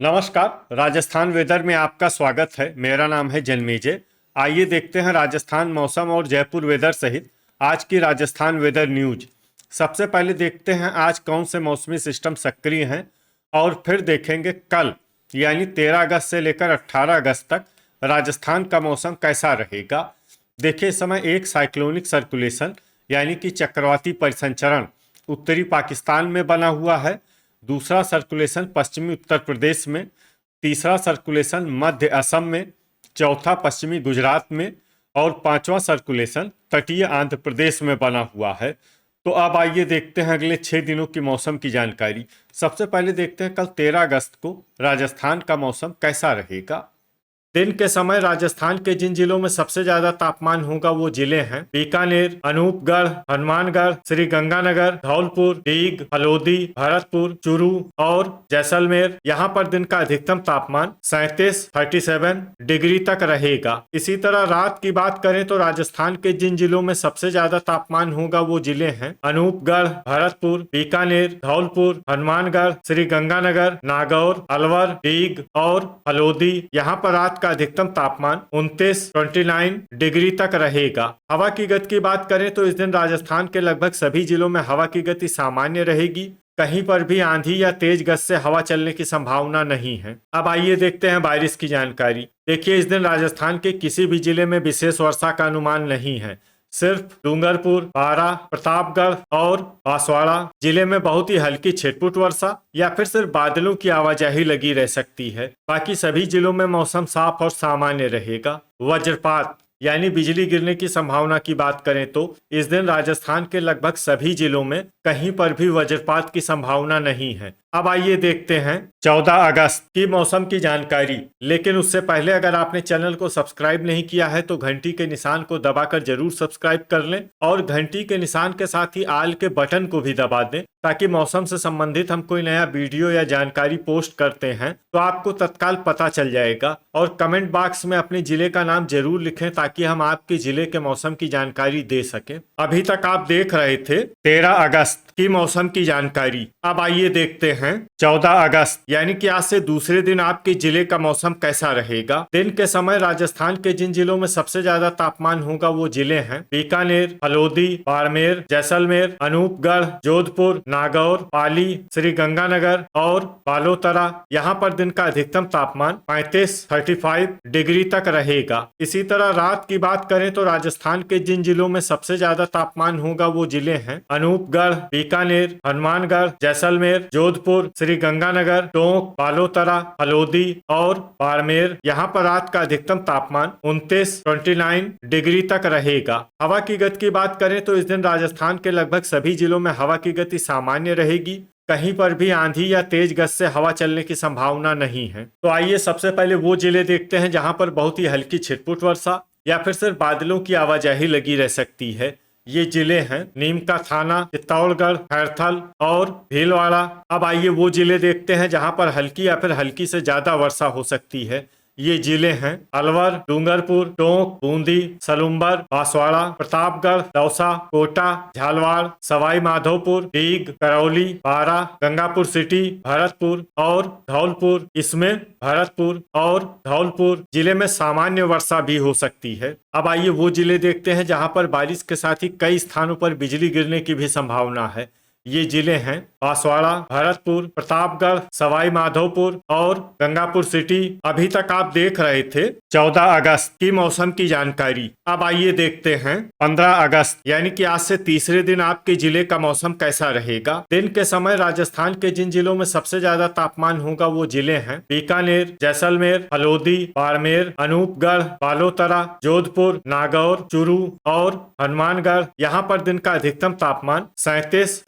नमस्कार। राजस्थान वेदर में आपका स्वागत है। मेरा नाम है जन्मेजय। आइए देखते हैं राजस्थान मौसम और जयपुर वेदर सहित आज की राजस्थान वेदर न्यूज। सबसे पहले देखते हैं आज कौन से मौसमी सिस्टम सक्रिय हैं और फिर देखेंगे कल यानी 13 अगस्त से लेकर 18 अगस्त तक राजस्थान का मौसम कैसा रहेगा। देखिए, इस समय एक साइक्लोनिक सर्कुलेशन यानी कि चक्रवाती परिसंचरण उत्तरी पाकिस्तान में बना हुआ है। दूसरा सर्कुलेशन पश्चिमी उत्तर प्रदेश में, तीसरा सर्कुलेशन मध्य असम में, चौथा पश्चिमी गुजरात में और पांचवा सर्कुलेशन तटीय आंध्र प्रदेश में बना हुआ है। तो अब आइए देखते हैं अगले 6 दिनों की मौसम की जानकारी। सबसे पहले देखते हैं कल 13 अगस्त को राजस्थान का मौसम कैसा रहेगा। दिन के समय राजस्थान के जिन जिलों में सबसे ज्यादा तापमान होगा वो जिले हैं बीकानेर, अनूपगढ़, हनुमानगढ़, श्री गंगानगर, धौलपुर, दीग, हलोदी, भरतपुर, चूरू और जैसलमेर। यहाँ पर दिन का अधिकतम तापमान 37 डिग्री तक रहेगा। इसी तरह रात की बात करें तो राजस्थान के जिन जिलों में सबसे ज्यादा तापमान होगा वो जिले हैं अनूपगढ़, भरतपुर, बीकानेर, धौलपुर, हनुमानगढ़, श्री गंगानगर, नागौर, अलवर, दीग और हलोदी। यहाँ पर रात का अधिकतम तापमान 29 डिग्री तक रहेगा। हवा की गति की बात करें तो इस दिन राजस्थान के लगभग सभी जिलों में हवा की गति सामान्य रहेगी। कहीं पर भी आंधी या तेज गति से हवा चलने की संभावना नहीं है। अब आइए देखते हैं बारिश की जानकारी। देखिए, इस दिन राजस्थान के किसी भी जिले में विशेष वर्षा का अनुमान नहीं है। सिर्फ डूंगरपुर, बारां, प्रतापगढ़ और बांसवाड़ा जिले में बहुत ही हल्की छिटपुट वर्षा या फिर सिर्फ बादलों की आवाजाही लगी रह सकती है। बाकी सभी जिलों में मौसम साफ और सामान्य रहेगा। वज्रपात यानी बिजली गिरने की संभावना की बात करें तो इस दिन राजस्थान के लगभग सभी जिलों में कहीं पर भी वज्रपात की संभावना नहीं है। अब आइए देखते हैं 14 अगस्त की मौसम की जानकारी। लेकिन उससे पहले अगर आपने चैनल को सब्सक्राइब नहीं किया है तो घंटी के निशान को दबाकर जरूर सब्सक्राइब कर लें और घंटी के निशान के साथ ही आल के बटन को भी दबा दें ताकि मौसम से संबंधित हम कोई नया वीडियो या जानकारी पोस्ट करते हैं तो आपको तत्काल पता चल जाएगा। और कमेंट बॉक्स में अपने जिले का नाम जरूर लिखें ताकि हम आपके जिले के मौसम की जानकारी दे सकें। अभी तक आप देख रहे थे 13 अगस्त की मौसम की जानकारी। अब आइए देखते हैं 14 अगस्त यानी कि आज से दूसरे दिन आपके जिले का मौसम कैसा रहेगा। दिन के समय राजस्थान के जिन जिलों में सबसे ज्यादा तापमान होगा वो जिले हैं बीकानेर, हलोदी, बाड़मेर, जैसलमेर, अनूपगढ़, जोधपुर, नागौर, पाली, श्री गंगानगर और बालोतरा। यहाँ पर दिन का अधिकतम तापमान 35 डिग्री तक रहेगा। इसी तरह रात की बात करें तो राजस्थान के जिन जिलों में सबसे ज्यादा तापमान होगा वो जिले हैं अनूपगढ़, बीकानेर, हनुमानगढ़, जैसलमेर, जोधपुर, श्री गंगानगर, टोंक, बालोतरा, हलोदी और बाड़मेर। यहाँ पर रात का अधिकतम तापमान 29 डिग्री तक रहेगा। हवा की गति की बात करें तो इस दिन राजस्थान के लगभग सभी जिलों में हवा की गति सामान्य रहेगी। कहीं पर भी आंधी या तेज गति से हवा चलने की संभावना नहीं है। तो आइए सबसे पहले वो जिले देखते हैं जहां पर बहुत ही हल्की छिटपुट वर्षा या फिर सिर्फ बादलों की आवाजाही लगी रह सकती है। ये जिले हैं नीमका थाना, चित्तौड़गढ़, खैरथल और भीलवाड़ा। अब आइए वो जिले देखते हैं जहां पर हल्की या फिर हल्की से ज्यादा वर्षा हो सकती है। ये जिले हैं अलवर, डूंगरपुर, टोंक, बूंदी, सलुम्बर, बांसवाड़ा, प्रतापगढ़, दौसा, कोटा, झालवाड़, सवाई माधोपुर, दीग, करौली, बारां, गंगापुर सिटी, भरतपुर और धौलपुर। इसमें भरतपुर और धौलपुर जिले में सामान्य वर्षा भी हो सकती है। अब आइए वो जिले देखते हैं जहां पर बारिश के साथ ही कई स्थानों पर बिजली गिरने की भी संभावना है। ये जिले हैं बांसवाड़ा, भरतपुर, प्रतापगढ़, सवाई माधोपुर और गंगापुर सिटी। अभी तक आप देख रहे थे 14 अगस्त की मौसम की जानकारी। अब आइए देखते हैं 15 अगस्त यानी कि आज से तीसरे दिन आपके जिले का मौसम कैसा रहेगा। दिन के समय राजस्थान के जिन जिलों में सबसे ज्यादा तापमान होगा वो जिले हैं बीकानेर, जैसलमेर, हलोदी, बाड़मेर, अनूपगढ़, बालोतरा, जोधपुर, नागौर, चूरू और हनुमानगढ़। यहाँ पर दिन का अधिकतम तापमान 37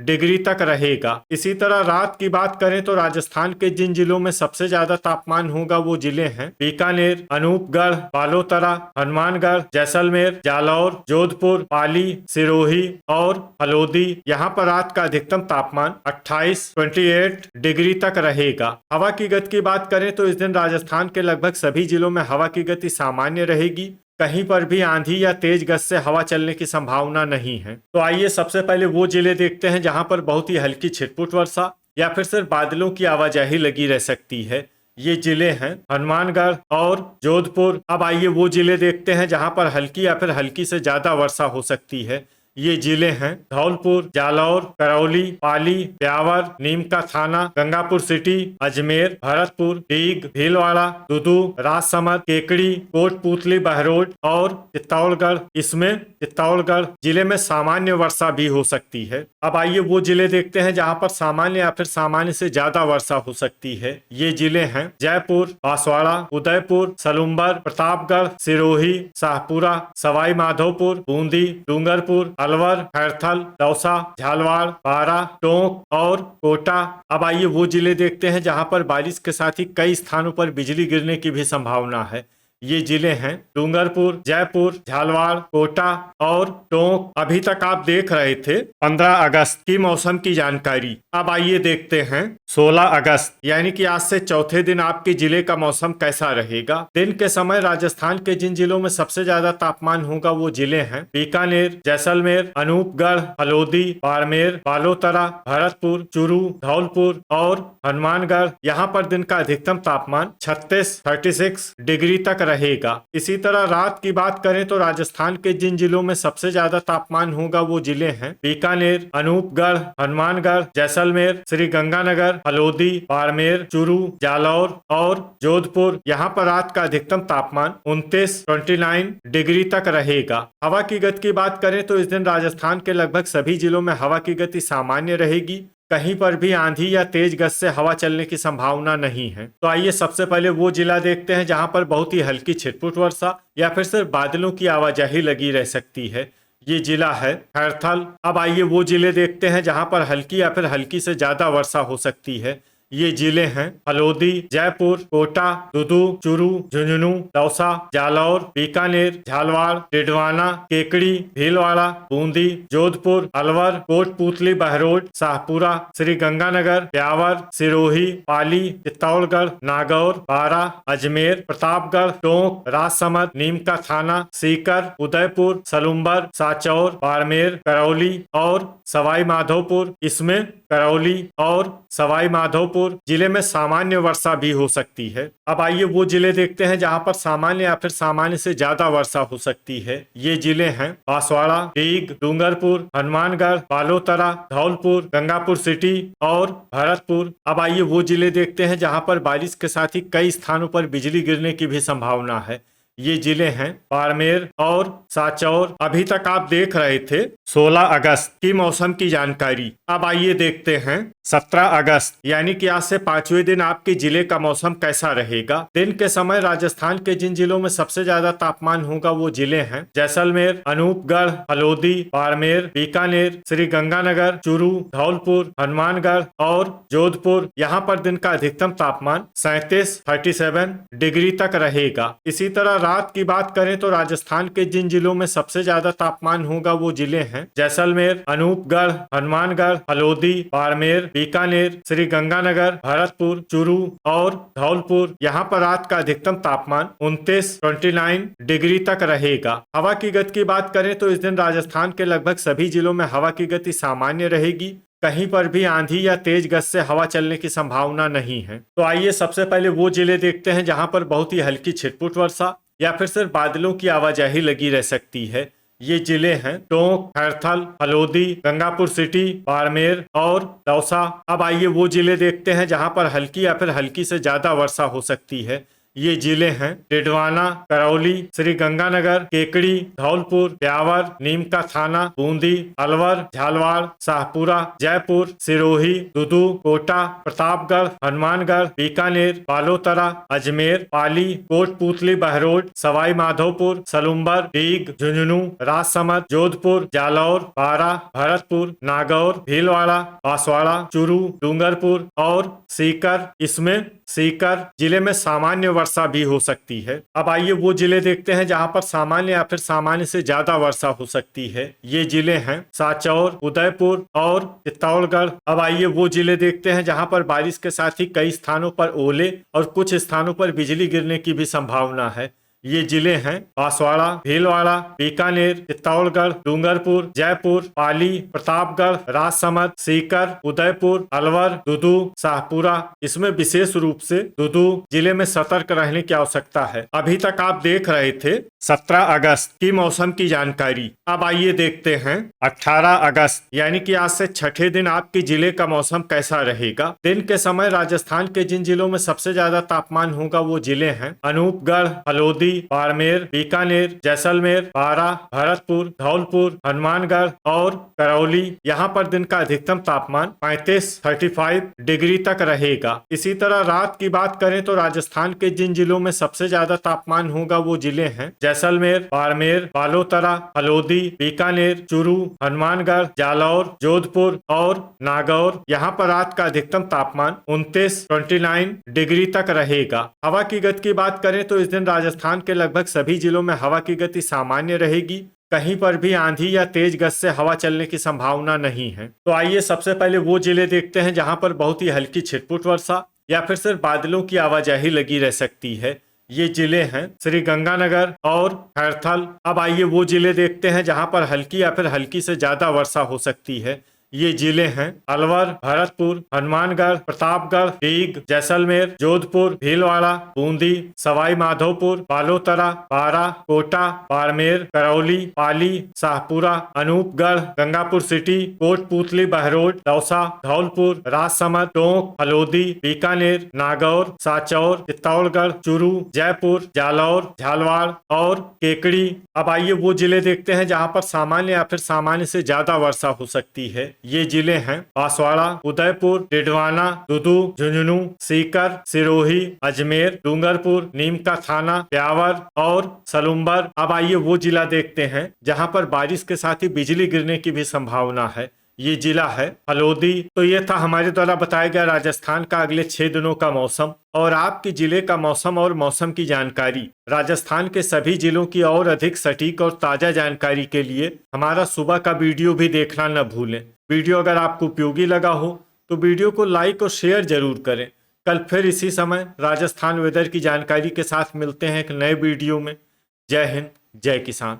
डिग्री तक रहेगा। इसी तरह रात की बात करें तो राजस्थान के जिन जिलों में सबसे ज्यादा तापमान होगा वो जिले हैं बीकानेर, अनूपगढ़, बालोतरा, हनुमानगढ़, जैसलमेर, जालौर, जोधपुर, पाली, सिरोही और हलोदी। यहाँ पर रात का अधिकतम तापमान 28 डिग्री तक रहेगा। हवा की गति की बात करें तो इस दिन राजस्थान के लगभग सभी जिलों में हवा की गति सामान्य रहेगी। कहीं पर भी आंधी या तेज गति से हवा चलने की संभावना नहीं है। तो आइए सबसे पहले वो जिले देखते हैं जहां पर बहुत ही हल्की छिटपुट वर्षा या फिर सिर्फ बादलों की आवाजाही लगी रह सकती है। ये जिले हैं हनुमानगढ़ और जोधपुर। अब आइए वो जिले देखते हैं जहां पर हल्की या फिर हल्की से ज्यादा वर्षा हो सकती है। ये जिले हैं धौलपुर, जालौर, करौली, पाली, ब्यावर, नीमका थाना, गंगापुर सिटी, अजमेर, भरतपुर, डीग, भीलवाड़ा, दुदू, राजसमंद, केकड़ी, कोटपूतली, बहरोड और चित्तौड़गढ़। इसमें चित्तौड़गढ़ जिले में सामान्य वर्षा भी हो सकती है। अब आइए वो जिले देखते हैं जहां पर सामान्य या फिर सामान्य से ज्यादा वर्षा हो सकती है। ये जिले हैं जयपुर, बांसवाड़ा, उदयपुर, सलुम्बर, प्रतापगढ़, सिरोही, शाहपुरा, सवाई माधोपुर, बूंदी, डूंगरपुर, अलवर, खैरथल, दौसा, झालवाड़, बारा, टोंक और कोटा। अब आइए वो जिले देखते हैं जहां पर बारिश के साथ ही कई स्थानों पर बिजली गिरने की भी संभावना है। ये जिले हैं डूंगरपुर, जयपुर, झालवाड़, कोटा और टोंक। अभी तक आप देख रहे थे 15 अगस्त की मौसम की जानकारी। अब आइए देखते हैं 16 अगस्त यानी कि आज से चौथे दिन आपके जिले का मौसम कैसा रहेगा। दिन के समय राजस्थान के जिन जिलों में सबसे ज्यादा तापमान होगा वो जिले हैं बीकानेर, जैसलमेर, अनूपगढ़, हलोदी, बाड़मेर, बालोतरा, भरतपुर, चूरू, धौलपुर और हनुमानगढ़। यहाँ पर दिन का अधिकतम तापमान 36 डिग्री तक रहेगा। इसी तरह रात की बात करें तो राजस्थान के जिन जिलों में सबसे ज्यादा तापमान होगा वो जिले हैं बीकानेर, अनूपगढ़, हनुमानगढ़, जैसलमेर, श्री गंगानगर, हलोदी, बाड़मेर, चूरू, जालौर और जोधपुर। यहाँ पर रात का अधिकतम तापमान 29 डिग्री तक रहेगा। हवा की गति की बात करें तो इस दिन राजस्थान के लगभग सभी जिलों में हवा की गति सामान्य रहेगी। कहीं पर भी आंधी या तेज गति से हवा चलने की संभावना नहीं है। तो आइए सबसे पहले वो जिला देखते हैं जहां पर बहुत ही हल्की छिटपुट वर्षा या फिर सिर्फ बादलों की आवाजाही लगी रह सकती है। ये जिला है खैरथल। अब आइए वो जिले देखते हैं जहां पर हल्की या फिर हल्की से ज्यादा वर्षा हो सकती है। ये जिले हैं हलोदी, जयपुर, कोटा, दुदू, चूरू, झुंझुनू, दौसा, जालौर, बीकानेर, झालवाड़, डिडवाना, केकड़ी, भीलवाड़ा, बूंदी, जोधपुर, अलवर, कोटपूतली, बहरोड, शाहपुरा, श्री गंगानगर, ब्यावर, सिरोही, पाली, चित्तौड़गढ़, नागौर, बारा, अजमेर, प्रतापगढ़, टोंक, राजसमंद, नीमका थाना, सीकर, उदयपुर, सलुम्बर, साचौर, बाड़मेर, करौली और सवाई माधोपुर। इसमें करौली और सवाई माधोपुर जिले में सामान्य वर्षा भी हो सकती है। अब आइए वो जिले देखते हैं जहां पर सामान्य या फिर सामान्य से ज्यादा वर्षा हो सकती है। ये जिले हैं बांसवाड़ा, डीग, डूंगरपुर, हनुमानगढ़, बालोतरा, धौलपुर, गंगापुर सिटी और भरतपुर। अब आइए वो जिले देखते हैं जहां पर बारिश के साथ ही कई स्थानों पर बिजली गिरने की भी संभावना है। ये जिले हैं बाड़मेर और साचौर। अभी तक आप देख रहे थे 16 अगस्त की मौसम की जानकारी। अब आइए देखते हैं 17 अगस्त यानी कि आज से 5वें दिन आपके जिले का मौसम कैसा रहेगा। दिन के समय राजस्थान के जिन जिलों में सबसे ज्यादा तापमान होगा वो जिले हैं जैसलमेर, अनूपगढ़, हलोदी, बाड़मेर, बीकानेर, श्री गंगानगर, चूरू, धौलपुर, हनुमानगढ़ और जोधपुर। यहाँ पर दिन का अधिकतम तापमान 37 डिग्री तक रहेगा। इसी तरह रात की बात करें तो राजस्थान के जिन जिलों में सबसे ज्यादा तापमान होगा वो जिले हैं जैसलमेर, अनूपगढ़, हनुमानगढ़, हलोदी, बाड़मेर, बीकानेर, श्री गंगानगर, भरतपुर, चूरू और धौलपुर। यहाँ पर रात का अधिकतम तापमान 29 डिग्री तक रहेगा। हवा की गति की बात करें तो इस दिन राजस्थान के लगभग सभी जिलों में हवा की गति सामान्य रहेगी। कहीं पर भी आंधी या तेज गति से हवा चलने की संभावना नहीं है। तो आइए सबसे पहले वो जिले देखते हैं जहां पर बहुत ही हल्की छिटपुट वर्षा या फिर सिर्फ बादलों की आवाजाही लगी रह सकती है। ये जिले हैं टोंक, खैरथल, हलोदी, गंगापुर सिटी, बाड़मेर और दौसा। अब आइए वो जिले देखते हैं जहां पर हल्की या फिर हल्की से ज्यादा वर्षा हो सकती है। ये जिले हैं डिडवाना, करौली, श्री गंगानगर, केकड़ी, धौलपुर, ब्यावर, नीमका थाना, बूंदी, अलवर, झालवाड़, शाहपुरा, जयपुर, सिरोही, दुदू, कोटा, प्रतापगढ़, हनुमानगढ़, बीकानेर, बालोतरा, अजमेर, पाली, कोटपूतली, बहरोड, सवाई माधोपुर, सलुम्बर, डीग, झुंझुनू, राजसमंद, जोधपुर, जालौर, बारा, भरतपुर, नागौर, भीलवाड़ा, बांसवाड़ा, चूरू, डूंगरपुर और सीकर। इसमें सीकर जिले में सामान्य वर्षा भी हो सकती है। अब आइए वो जिले देखते हैं जहां पर सामान्य या फिर सामान्य से ज्यादा वर्षा हो सकती है। ये जिले हैं साचौर, उदयपुर और चित्तौड़गढ़। अब आइए वो जिले देखते हैं जहां पर बारिश के साथ ही कई स्थानों पर ओले और कुछ स्थानों पर बिजली गिरने की भी संभावना है। ये जिले हैं बांसवाड़ा, भीलवाड़ा, बीकानेर, चित्तौड़गढ़, डूंगरपुर, जयपुर, पाली, प्रतापगढ़, राजसमंद, सीकर, उदयपुर, अलवर, दुदू, शाहपुरा। इसमें विशेष रूप से दुदू जिले में सतर्क रहने की आवश्यकता है। अभी तक आप देख रहे थे 17 अगस्त की मौसम की जानकारी। अब आइए देखते हैं 18 अगस्त यानी कि आज से छठे दिन आपके जिले का मौसम कैसा रहेगा। दिन के समय राजस्थान के जिन जिलों में सबसे ज्यादा तापमान होगा वो जिले हैं अनूपगढ़, हल्द्वानी, बाड़मेर, बीकानेर, जैसलमेर, बारां, भरतपुर, धौलपुर, हनुमानगढ़ और करौली। यहाँ पर दिन का अधिकतम तापमान 35 डिग्री तक रहेगा। इसी तरह रात की बात करें तो राजस्थान के जिन जिलों में सबसे ज्यादा तापमान होगा वो जिले हैं जैसलमेर, बाड़मेर, बालोतरा, हल्द्वानी, बीकानेर, चूरू, हनुमानगढ़, जालौर, जोधपुर और नागौर। यहाँ पर रात का अधिकतम तापमान 29 डिग्री तक रहेगा। हवा की गति की बात करें तो इस दिन राजस्थान के लगभग सभी जिलों में हवा की गति सामान्य रहेगी। कहीं पर भी आंधी या तेज गति से हवा चलने की संभावना नहीं है। तो आइए सबसे पहले वो जिले देखते हैं जहां पर बहुत ही हल्की छिटपुट वर्षा या फिर सिर्फ बादलों की आवाजाही लगी रह सकती है। ये जिले हैं श्री गंगानगर और खैरथल। अब आइए वो जिले देखते हैं जहां पर हल्की या फिर हल्की से ज्यादा वर्षा हो सकती है। ये जिले हैं अलवर, भरतपुर, हनुमानगढ़, प्रतापगढ़, डीग, जैसलमेर, जोधपुर, भीलवाड़ा, बूंदी, सवाई माधोपुर, बालोतरा, बारां, कोटा, बाड़मेर, करौली, पाली, शाहपुरा, अनूपगढ़, गंगापुर सिटी, कोटपुतली, बहरोड, दौसा, धौलपुर, राजसमंद, टोंक, हल्द्वानी, बीकानेर, नागौर, सांचौर, चित्तौड़गढ़, चूरू, जयपुर, जालौर, झालवाड़ और केकड़ी। अब आइए वो जिले देखते हैं जहां पर सामान्य या फिर सामान्य से ज्यादा वर्षा हो सकती है। ये जिले हैं बांसवाड़ा, उदयपुर, डिडवाना, दुदू, झुंझुनू, सीकर, सिरोही, अजमेर, डूंगरपुर, नीमका थाना, ब्यावर और सलुम्बर। अब आइए वो जिला देखते हैं जहां पर बारिश के साथ ही बिजली गिरने की भी संभावना है। ये जिला है हल्द्वानी। तो ये था हमारे द्वारा बताया गया राजस्थान का अगले 6 दिनों का मौसम और आपके जिले का मौसम और मौसम की जानकारी। राजस्थान के सभी जिलों की और अधिक सटीक और ताजा जानकारी के लिए हमारा सुबह का वीडियो भी देखना न भूलें। वीडियो अगर आपको उपयोगी लगा हो तो वीडियो को लाइक और शेयर जरूर करें। कल फिर इसी समय राजस्थान वेदर की जानकारी के साथ मिलते हैं एक नए वीडियो में। जय हिंद, जय किसान।